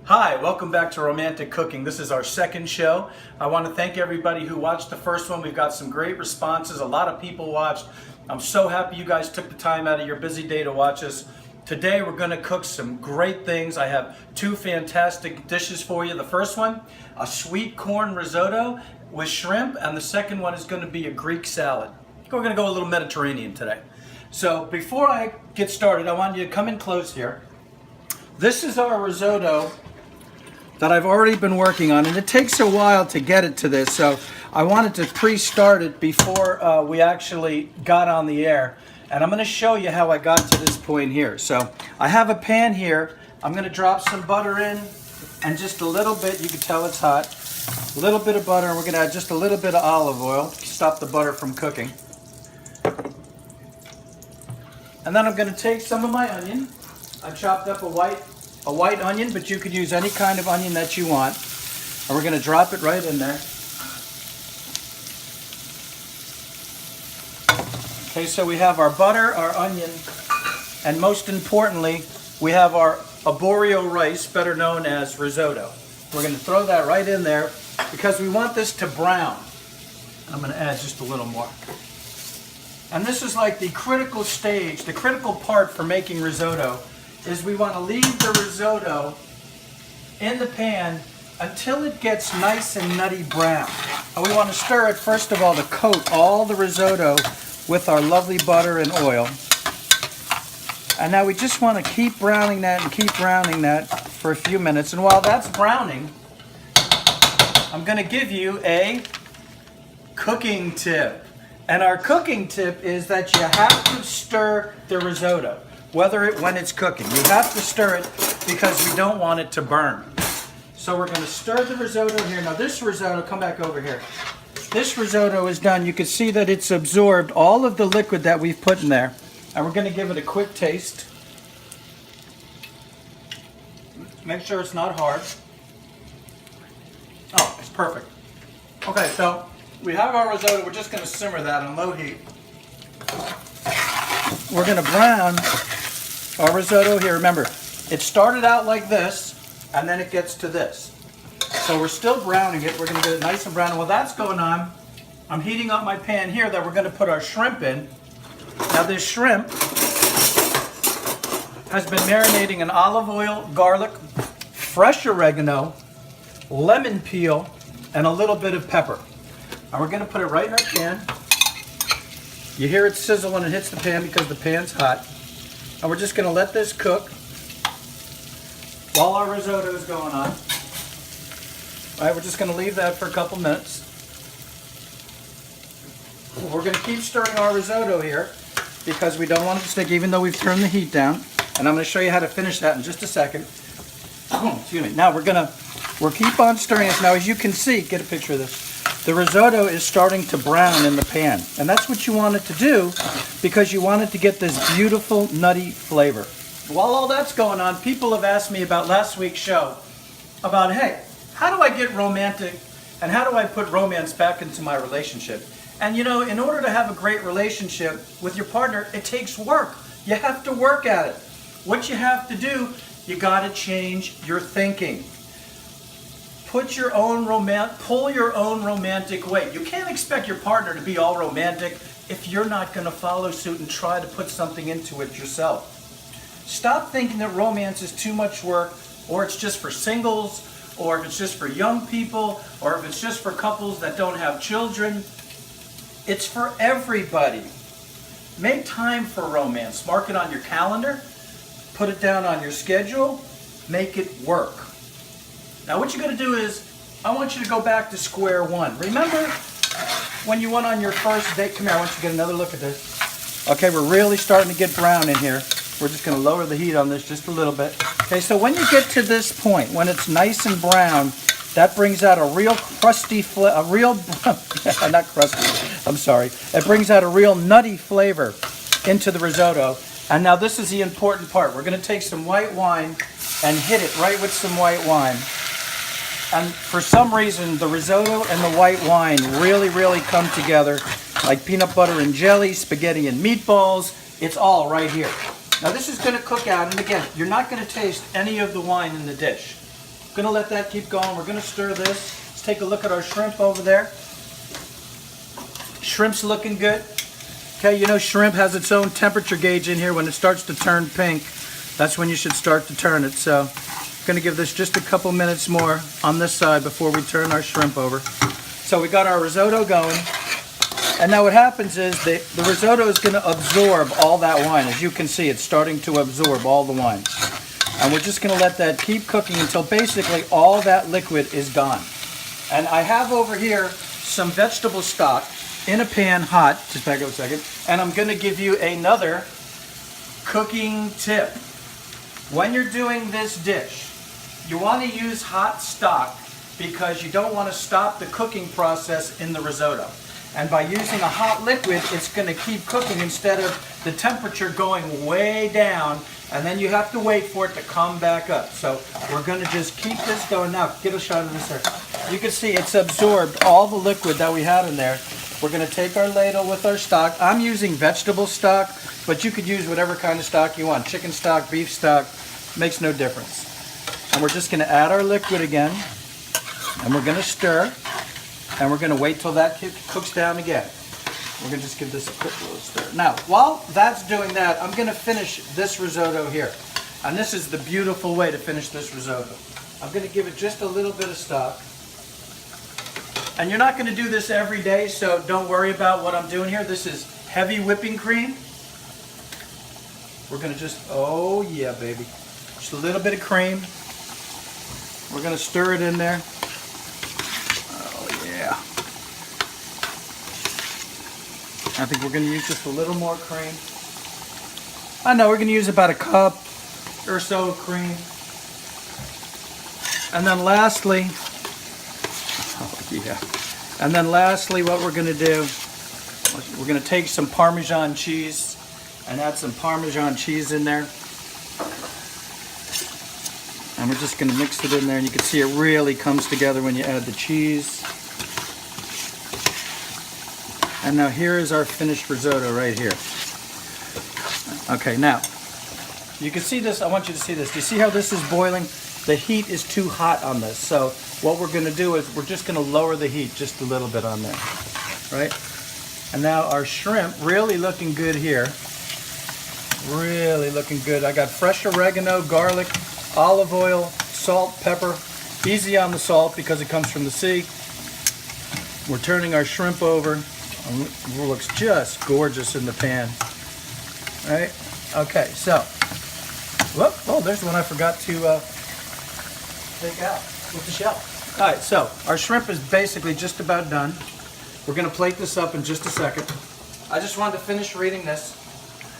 Hi, welcome back to Romantic Cooking. This is our second show. I want to thank everybody who watched the first one. We've got some great responses. A lot of people watched. I'm so happy you guys took the time out of your busy day to watch us. Today we're going to cook some great things. I have two fantastic dishes for you. The first one, a sweet corn risotto with shrimp, and the second one is going to be a Greek salad. We're going to go a little Mediterranean today. So before I get started, I want you to come in close here. This is our risotto that I've already been working on, and it takes a while to get it to this, so I wanted to pre-start it before we actually got on the air. And I'm going to show you how I got to this point here. So I have a pan here. I'm going to drop some butter in, and just a little bit, you can tell it's hot, a little bit of butter, and we're going to add just a little bit of olive oil to stop the butter from cooking. And then I'm going to take some of my onion. I chopped up a white onion, but you could use any kind of onion that you want. And we're going to drop it right in there. Okay, so we have our butter, our onion, and most importantly, we have our arborio rice, better known as risotto. We're going to throw that right in there because we want this to brown. I'm going to add just a little more. And this is like the critical stage, the critical part for making risotto, is we want to leave the risotto in the pan until it gets nice and nutty brown. And we want to stir it, first of all, to coat all the risotto with our lovely butter and oil. And now we just want to keep browning that and keep browning that for a few minutes. And while that's browning, I'm going to give you a cooking tip. And our cooking tip is that you have to stir the risotto. When it's cooking. You have to stir it because we don't want it to burn. So we're going to stir the risotto here. Now this risotto, come back over here. This risotto is done. You can see that it's absorbed all of the liquid that we've put in there. And we're going to give it a quick taste. Make sure it's not hard. Oh, it's perfect. Okay, so we have our risotto. We're just going to simmer that on low heat. We're going to brown our risotto here. Remember, it started out like this, and then it gets to this. So we're still browning it. We're going to get it nice and brown. And while that's going on, I'm heating up my pan here that we're going to put our shrimp in. Now this shrimp has been marinating in olive oil, garlic, fresh oregano, lemon peel, and a little bit of pepper. And we're going to put it right in our pan. You hear it sizzle when it hits the pan because the pan's hot. And we're just going to let this cook while our risotto is going on. All right, we're just going to leave that for a couple minutes. We're going to keep stirring our risotto here because we don't want it to stick even though we've turned the heat down. And I'm going to show you how to finish that in just a second. Excuse me. Now we'll keep on stirring this. Now as you can see, get a picture of this. The risotto is starting to brown in the pan. And that's what you want it to do because you want it to get this beautiful nutty flavor. While all that's going on, people have asked me about last week's show about, hey, how do I get romantic and how do I put romance back into my relationship? And you know, in order to have a great relationship with your partner, it takes work. You have to work at it. What you have to do, you got to change your thinking. Pull your own romantic weight. You can't expect your partner to be all romantic if you're not going to follow suit and try to put something into it yourself. Stop thinking that romance is too much work, or it's just for singles, or if it's just for young people, or if it's just for couples that don't have children. It's for everybody. Make time for romance. Mark it on your calendar. Put it down on your schedule. Make it work. Now what you're going to do is, I want you to go back to square one. Remember when you went on your first date? Come here, I want you to get another look at this. Okay, we're really starting to get brown in here. We're just going to lower the heat on this just a little bit. Okay, so when you get to this point, when it's nice and brown, that brings out a real crusty, not crusty, I'm sorry. It brings out a real nutty flavor into the risotto. And now this is the important part. We're going to take some white wine and hit it right with some white wine. And for some reason, the risotto and the white wine really, really come together like peanut butter and jelly, spaghetti and meatballs. It's all right here. Now this is going to cook out, and again, you're not going to taste any of the wine in the dish. Gonna let that keep going. We're gonna stir this. Let's take a look at our shrimp over there. Shrimp's looking good. Okay, you know shrimp has its own temperature gauge in here. When it starts to turn pink, that's when you should start to turn it. So I'm gonna give this just a couple minutes more on this side before we turn our shrimp over. So we got our risotto going. And now what happens is the risotto is gonna absorb all that wine. As you can see, it's starting to absorb all the wine. And we're just gonna let that keep cooking until basically all that liquid is gone. And I have over here some vegetable stock in a pan hot, just back up a second, and I'm gonna give you another cooking tip. When you're doing this dish, you wanna use hot stock because you don't wanna stop the cooking process in the risotto. And by using a hot liquid, it's gonna keep cooking instead of the temperature going way down, and then you have to wait for it to come back up. So we're gonna just keep this going. Now, get a shot of this there. You can see it's absorbed all the liquid that we had in there. We're gonna take our ladle with our stock. I'm using vegetable stock, but you could use whatever kind of stock you want. Chicken stock, beef stock, makes no difference. And we're just gonna add our liquid again, and we're gonna stir, and we're gonna wait till that cooks down again. We're gonna just give this a quick little stir. Now, while that's doing that, I'm gonna finish this risotto here. And this is the beautiful way to finish this risotto. I'm gonna give it just a little bit of stock. And you're not gonna do this every day, so don't worry about what I'm doing here. This is heavy whipping cream. We're gonna just, oh yeah, baby. Just a little bit of cream. We're gonna stir it in there. Oh yeah. I think we're gonna use just a little more cream. I know we're gonna use about a cup or so of cream. And then lastly, yeah. And then lastly, what we're going to do, we're going to take some Parmesan cheese and add some Parmesan cheese in there. And we're just going to mix it in there, and you can see it really comes together when you add the cheese. And now here is our finished risotto right here. Okay, now, you can see this, I want you to see this. Do you see how this is boiling? The heat is too hot on this, so what we're going to do is we're just going to lower the heat just a little bit on there, right? And now our shrimp, really looking good here. Really looking good. I got fresh oregano, garlic, olive oil, salt, pepper. Easy on the salt because it comes from the sea. We're turning our shrimp over. It looks just gorgeous in the pan, right? Okay, so, whoop, oh, there's one I forgot to take out with the shell. All right, so our shrimp is basically just about done. We're gonna plate this up in just a second. I just wanted to finish reading this.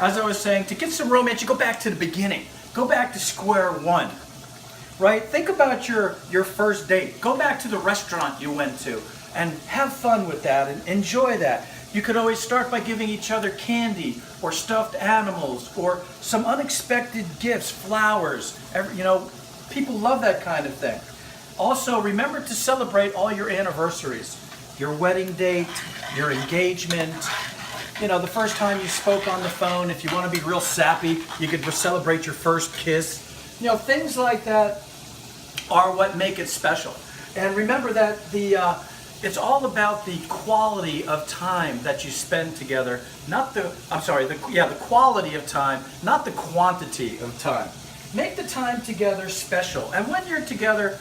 As I was saying, to get some romance, you go back to the beginning. Go back to square one, right? Think about your first date. Go back to the restaurant you went to and have fun with that and enjoy that. You could always start by giving each other candy or stuffed animals or some unexpected gifts, flowers, you know, people love that kind of thing. Also, remember to celebrate all your anniversaries, your wedding date, your engagement, you know, the first time you spoke on the phone. If you want to be real sappy, you could celebrate your first kiss. You know, things like that are what make it special. And remember that it's all about the quality of time that you spend together, not the quality of time, not the quantity of time. Make the time together special. And when you're together,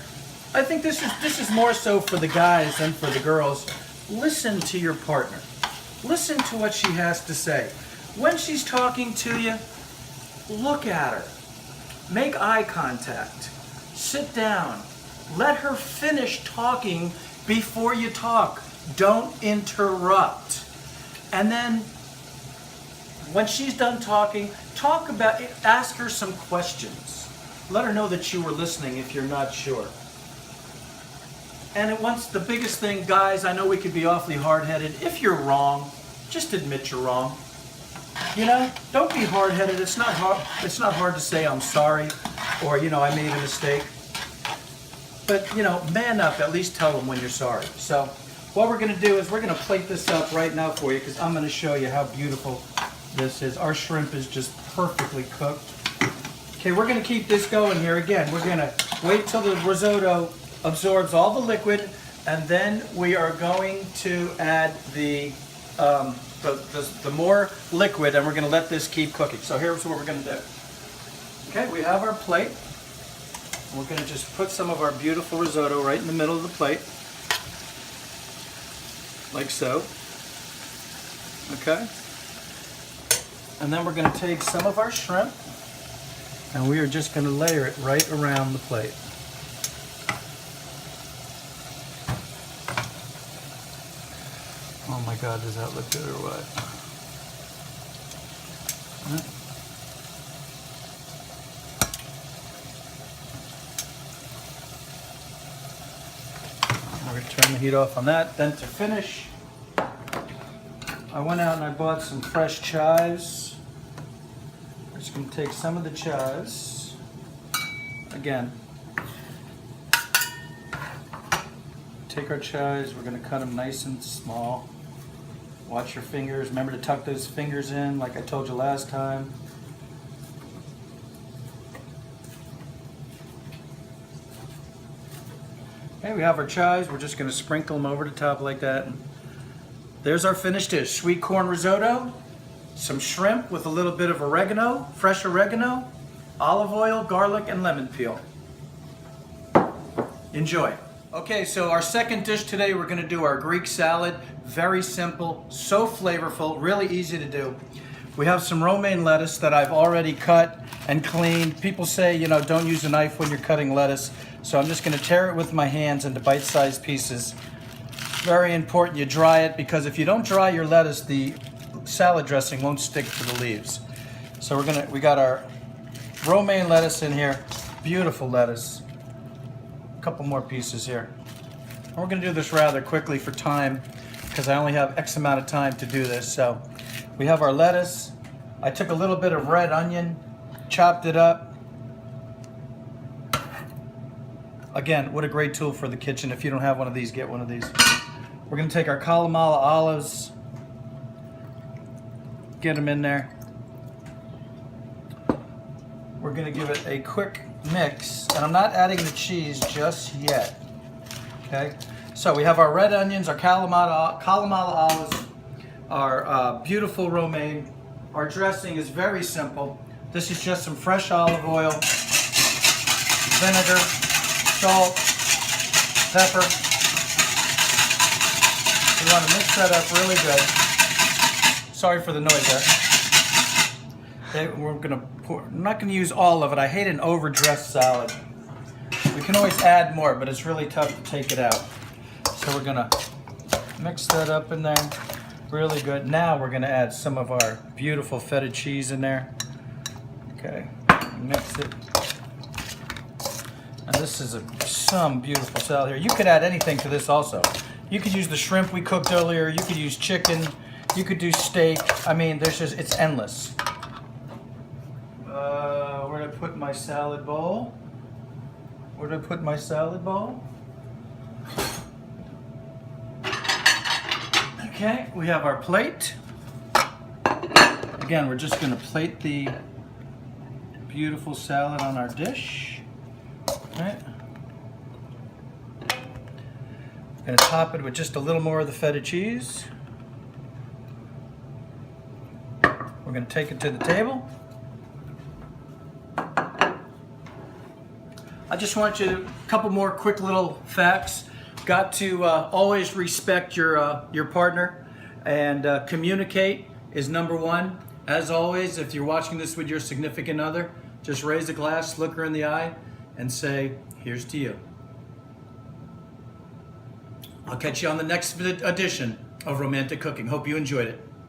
I think this is more so for the guys than for the girls. Listen to your partner. Listen to what she has to say. When she's talking to you, look at her. Make eye contact. Sit down. Let her finish talking before you talk. Don't interrupt. And then when she's done talking, ask her some questions. Let her know that you were listening if you're not sure. And the biggest thing, guys, I know we could be awfully hard-headed. If you're wrong, just admit you're wrong. You know, don't be hard-headed. It's not hard to say I'm sorry or, you know, I made a mistake. But, you know, man up. At least tell them when you're sorry. So what we're going to do is we're going to plate this up right now for you because I'm going to show you how beautiful this is. Our shrimp is just perfectly cooked. Okay, we're going to keep this going here. Again, we're going to Wait till the risotto absorbs all the liquid, and then we are going to add the more liquid, and we're going to let this keep cooking. So here's what we're going to do. Okay, we have our plate. We're going to just put some of our beautiful risotto right in the middle of the plate, like so. Okay. And then we're going to take some of our shrimp, and we are just going to layer it right around the plate. Oh my God, does that look good or what? We're going to turn the heat off on that. Then to finish, I went out and I bought some fresh chives. We're just going to take some of the chives. Again, take our chives, we're going to cut them nice and small. Watch your fingers. Remember to tuck those fingers in like I told you last time. Okay, we have our chives. We're just going to sprinkle them over the top like that. There's our finished dish. Sweet corn risotto, some shrimp with a little bit of oregano, fresh oregano, olive oil, garlic, and lemon peel. Enjoy. Okay, so our second dish today, we're going to do our Greek salad. Very simple, so flavorful, really easy to do. We have some romaine lettuce that I've already cut and cleaned. People say, you know, don't use a knife when you're cutting lettuce. So I'm just going to tear it with my hands into bite-sized pieces. Very important you dry it, because if you don't dry your lettuce, the salad dressing won't stick to the leaves. So we got our romaine lettuce in here, beautiful lettuce. A couple more pieces here. And we're going to do this rather quickly for time, because I only have X amount of time to do this. So we have our lettuce. I took a little bit of red onion, chopped it up. Again, what a great tool for the kitchen. If you don't have one of these, get one of these. We're going to take our Kalamata olives, get them in there. We're going to give it a quick mix, and I'm not adding the cheese just yet. Okay, so we have our red onions, our Kalamata olives, our beautiful romaine. Our dressing is very simple. This is just some fresh olive oil, vinegar, salt, pepper. We want to mix that up really good. Sorry for the noise there. Okay, I'm not going to use all of it. I hate an overdressed salad. We can always add more, but it's really tough to take it out. So we're going to mix that up in there. Really good. Now we're going to add some of our beautiful feta cheese in there. Okay, mix it. And this is some beautiful salad here. You could add anything to this also. You could use the shrimp we cooked earlier. You could use chicken. You could do steak. I mean, it's endless. Where did I put my salad bowl? Where did I put my salad bowl? Okay, we have our plate. Again, we're just going to plate the beautiful salad on our dish. Right. Going to top it with just a little more of the feta cheese. We're going to take it to the table. I just want you to, a couple more quick little facts. Got to always respect your partner, and communicate is number one. As always, if you're watching this with your significant other, just raise a glass, look her in the eye, and say, here's to you. I'll catch you on the next edition of Romantic Cooking. Hope you enjoyed it.